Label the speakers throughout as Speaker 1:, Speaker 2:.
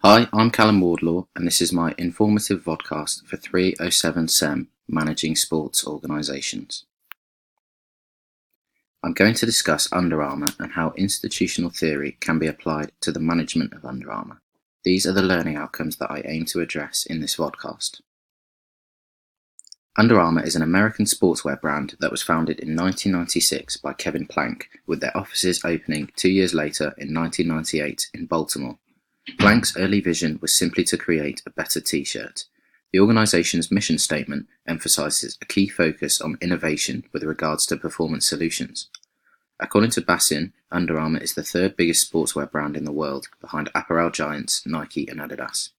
Speaker 1: Hi, I'm Callum Wardlaw, and this is my informative vodcast for 307 SEM, Managing Sports Organisations. I'm going to discuss Under Armour and how institutional theory can be applied to the management of Under Armour. These are the learning outcomes that I aim to address in this vodcast. Under Armour is an American sportswear brand that was founded in 1996 by Kevin Plank, with their offices opening 2 years later in 1998 in Baltimore. Plank's early vision was simply to create a better t-shirt. The organisation's mission statement emphasises a key focus on innovation with regards to performance solutions. According to Bassin, Under Armour is the third biggest sportswear brand in the world, behind apparel giants Nike and Adidas.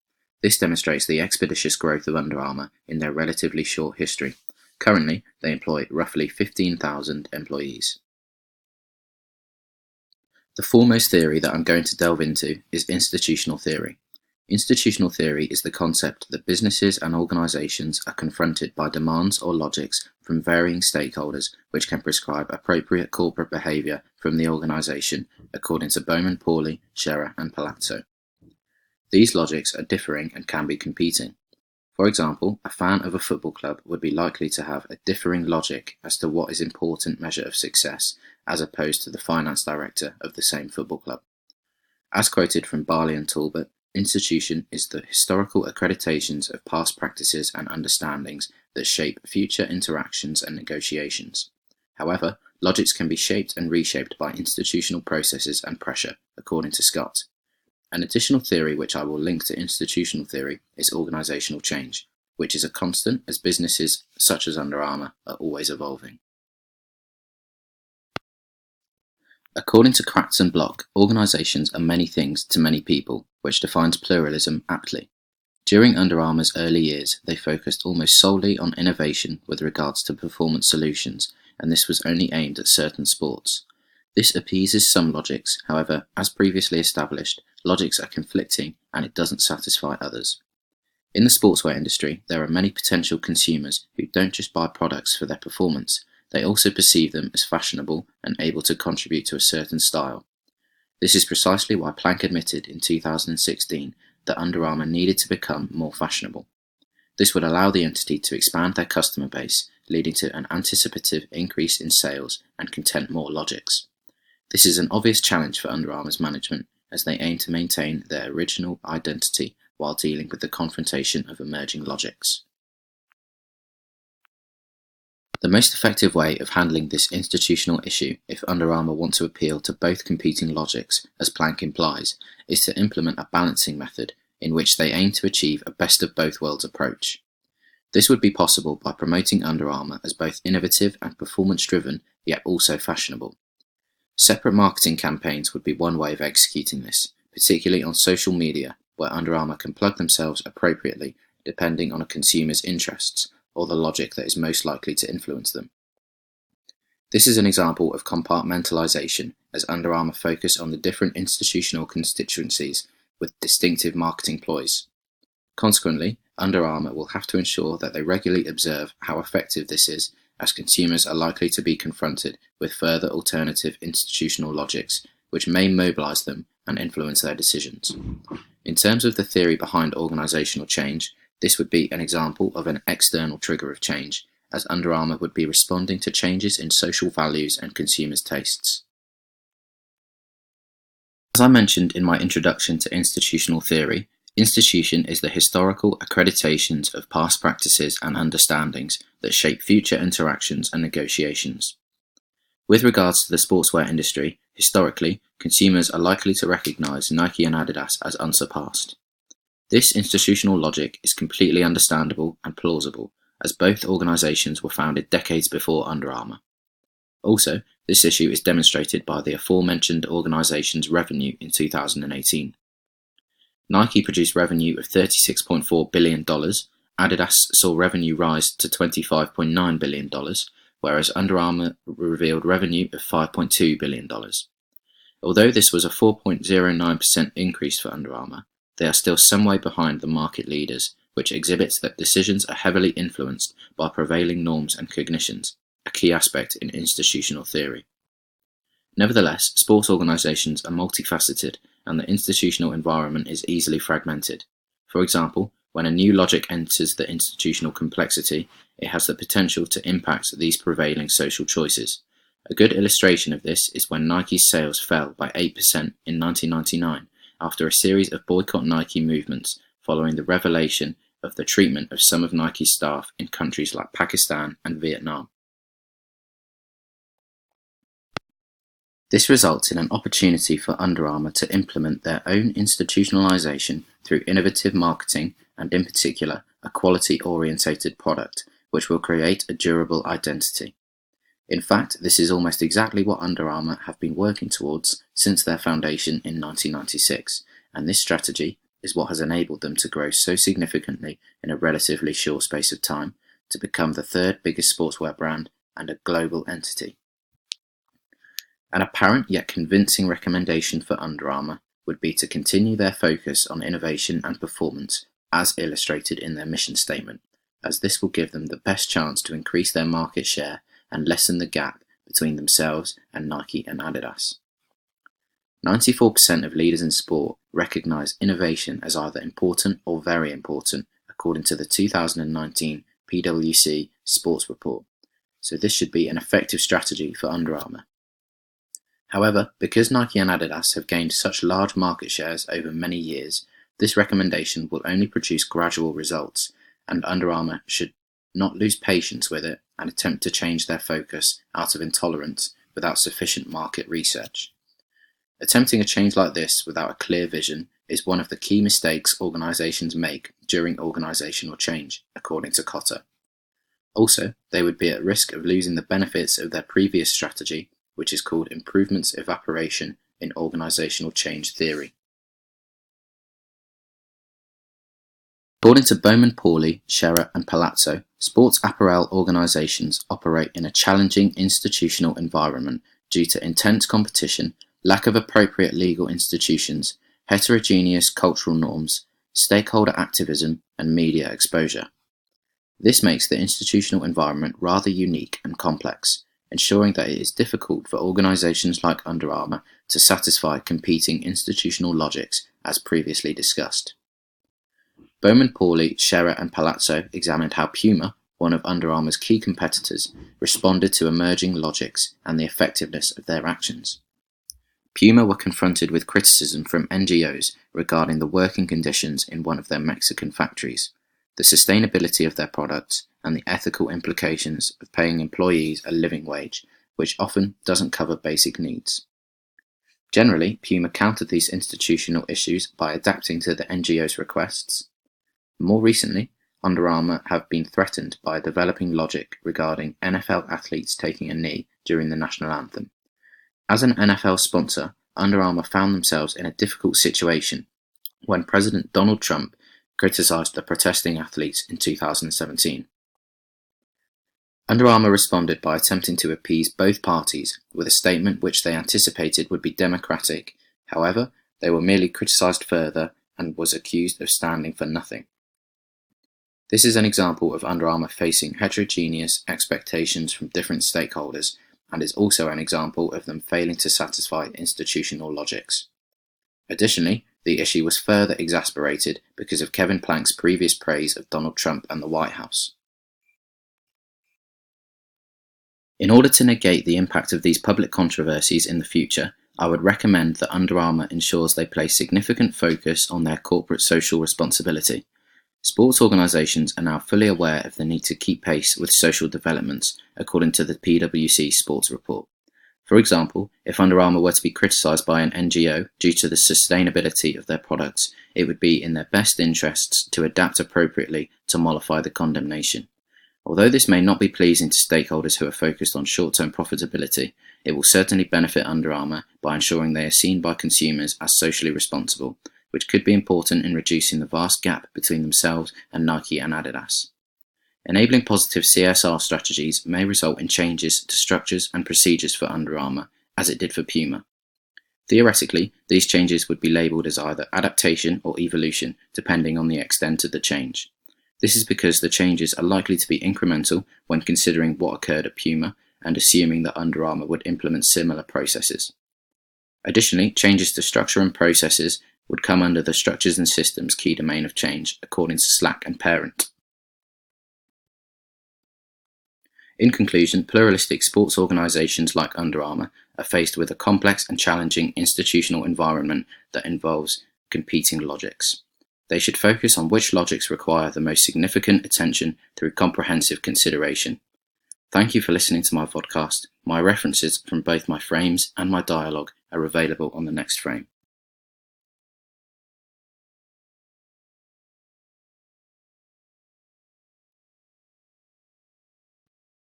Speaker 1: This demonstrates the expeditious growth of Under Armour in their relatively short history. Currently, they employ roughly 15,000 employees. The foremost theory that I'm going to delve into is institutional theory. Institutional theory is the concept that businesses and organisations are confronted by demands or logics from varying stakeholders which can prescribe appropriate corporate behaviour from the organisation, according to Bowman Pauly, Scherer and Palazzo. These logics are differing and can be competing. For example, a fan of a football club would be likely to have a differing logic as to what is an important measure of success, as opposed to the finance director of the same football club. As quoted from Barley and Talbot, institution is the historical accreditations of past practices and understandings that shape future interactions and negotiations. However, logics can be shaped and reshaped by institutional processes and pressure, according to Scott. An additional theory which I will link to institutional theory is organisational change, which is a constant as businesses such as Under Armour are always evolving. According to Kratz and Block, organisations are many things to many people, which defines pluralism aptly. During Under Armour's early years, they focused almost solely on innovation with regards to performance solutions, and this was only aimed at certain sports. This appeases some logics, however, as previously established, logics are conflicting and it doesn't satisfy others. In the sportswear industry, there are many potential consumers who don't just buy products for their performance, they also perceive them as fashionable and able to contribute to a certain style. This is precisely why Plank admitted in 2016 that Under Armour needed to become more fashionable. This would allow the entity to expand their customer base, leading to an anticipative increase in sales and content more logics. This is an obvious challenge for Under Armour's management, as they aim to maintain their original identity while dealing with the confrontation of emerging logics. The most effective way of handling this institutional issue, if Under Armour want to appeal to both competing logics, as Plank implies, is to implement a balancing method in which they aim to achieve a best of both worlds approach. This would be possible by promoting Under Armour as both innovative and performance-driven, yet also fashionable. Separate marketing campaigns would be one way of executing this, particularly on social media, where Under Armour can plug themselves appropriately depending on a consumer's interests or the logic that is most likely to influence them. This is an example of compartmentalization, as Under Armour focus on the different institutional constituencies with distinctive marketing ploys. Consequently, Under Armour will have to ensure that they regularly observe how effective this is, as consumers are likely to be confronted with further alternative institutional logics, which may mobilise them and influence their decisions. In terms of the theory behind organisational change, this would be an example of an external trigger of change, as Under Armour would be responding to changes in social values and consumers' tastes. As I mentioned in my introduction to institutional theory, institution is the historical accreditations of past practices and understandings that shape future interactions and negotiations. With regards to the sportswear industry, historically, consumers are likely to recognise Nike and Adidas as unsurpassed. This institutional logic is completely understandable and plausible, as both organisations were founded decades before Under Armour. Also, this issue is demonstrated by the aforementioned organisation's revenue in 2018. Nike produced revenue of $36.4 billion, Adidas saw revenue rise to $25.9 billion, whereas Under Armour revealed revenue of $5.2 billion. Although this was a 4.09% increase for Under Armour, they are still some way behind the market leaders, which exhibits that decisions are heavily influenced by prevailing norms and cognitions, a key aspect in institutional theory. Nevertheless, sports organisations are multifaceted, and the institutional environment is easily fragmented. For example, when a new logic enters the institutional complexity, it has the potential to impact these prevailing social choices. A good illustration of this is when Nike's sales fell by 8% in 1999 after a series of boycott Nike movements following the revelation of the treatment of some of Nike's staff in countries like Pakistan and Vietnam. This results in an opportunity for Under Armour to implement their own institutionalization through innovative marketing and, in particular, a quality-orientated product, which will create a durable identity. In fact, this is almost exactly what Under Armour have been working towards since their foundation in 1996, and this strategy is what has enabled them to grow so significantly in a relatively short space of time to become the third biggest sportswear brand and a global entity. An apparent yet convincing recommendation for Under Armour would be to continue their focus on innovation and performance as illustrated in their mission statement, as this will give them the best chance to increase their market share and lessen the gap between themselves and Nike and Adidas. 94% of leaders in sport recognise innovation as either important or very important, according to the 2019 PwC Sports Report, so this should be an effective strategy for Under Armour. However, because Nike and Adidas have gained such large market shares over many years, this recommendation will only produce gradual results, and Under Armour should not lose patience with it and attempt to change their focus out of intolerance without sufficient market research. Attempting a change like this without a clear vision is one of the key mistakes organisations make during organisational change, according to Cotter. Also, they would be at risk of losing the benefits of their previous strategy, which is called improvements evaporation in organisational change theory. According to Bowman-Pauly, Scherer and Palazzo, sports apparel organisations operate in a challenging institutional environment due to intense competition, lack of appropriate legal institutions, heterogeneous cultural norms, stakeholder activism, and media exposure. This makes the institutional environment rather unique and complex, ensuring that it is difficult for organisations like Under Armour to satisfy competing institutional logics as previously discussed. Bowman-Pauly, Scherer and Palazzo examined how Puma, one of Under Armour's key competitors, responded to emerging logics and the effectiveness of their actions. Puma were confronted with criticism from NGOs regarding the working conditions in one of their Mexican factories, the sustainability of their products, and the ethical implications of paying employees a living wage, which often doesn't cover basic needs. Generally, Puma countered these institutional issues by adapting to the NGO's requests. More recently, Under Armour have been threatened by developing logic regarding NFL athletes taking a knee during the national anthem. As an NFL sponsor, Under Armour found themselves in a difficult situation when President Donald Trump criticised the protesting athletes in 2017. Under Armour responded by attempting to appease both parties with a statement which they anticipated would be democratic. However, they were merely criticised further and was accused of standing for nothing. This is an example of Under Armour facing heterogeneous expectations from different stakeholders, and is also an example of them failing to satisfy institutional logics. Additionally, the issue was further exasperated because of Kevin Plank's previous praise of Donald Trump and the White House. In order to negate the impact of these public controversies in the future, I would recommend that Under Armour ensures they place significant focus on their corporate social responsibility. Sports organisations are now fully aware of the need to keep pace with social developments, according to the PwC Sports Report. For example, if Under Armour were to be criticised by an NGO due to the sustainability of their products, it would be in their best interests to adapt appropriately to mollify the condemnation. Although this may not be pleasing to stakeholders who are focused on short-term profitability, it will certainly benefit Under Armour by ensuring they are seen by consumers as socially responsible, which could be important in reducing the vast gap between themselves and Nike and Adidas. Enabling positive CSR strategies may result in changes to structures and procedures for Under Armour, as it did for Puma. Theoretically, these changes would be labelled as either adaptation or evolution, depending on the extent of the change. This is because the changes are likely to be incremental when considering what occurred at Puma and assuming that Under Armour would implement similar processes. Additionally, changes to structure and processes would come under the structures and systems key domain of change, according to Slack and Parent. In conclusion, pluralistic sports organisations like Under Armour are faced with a complex and challenging institutional environment that involves competing logics. They should focus on which logics require the most significant attention through comprehensive consideration. Thank you for listening to my podcast. My references from both my frames and my dialogue are available on the next frame.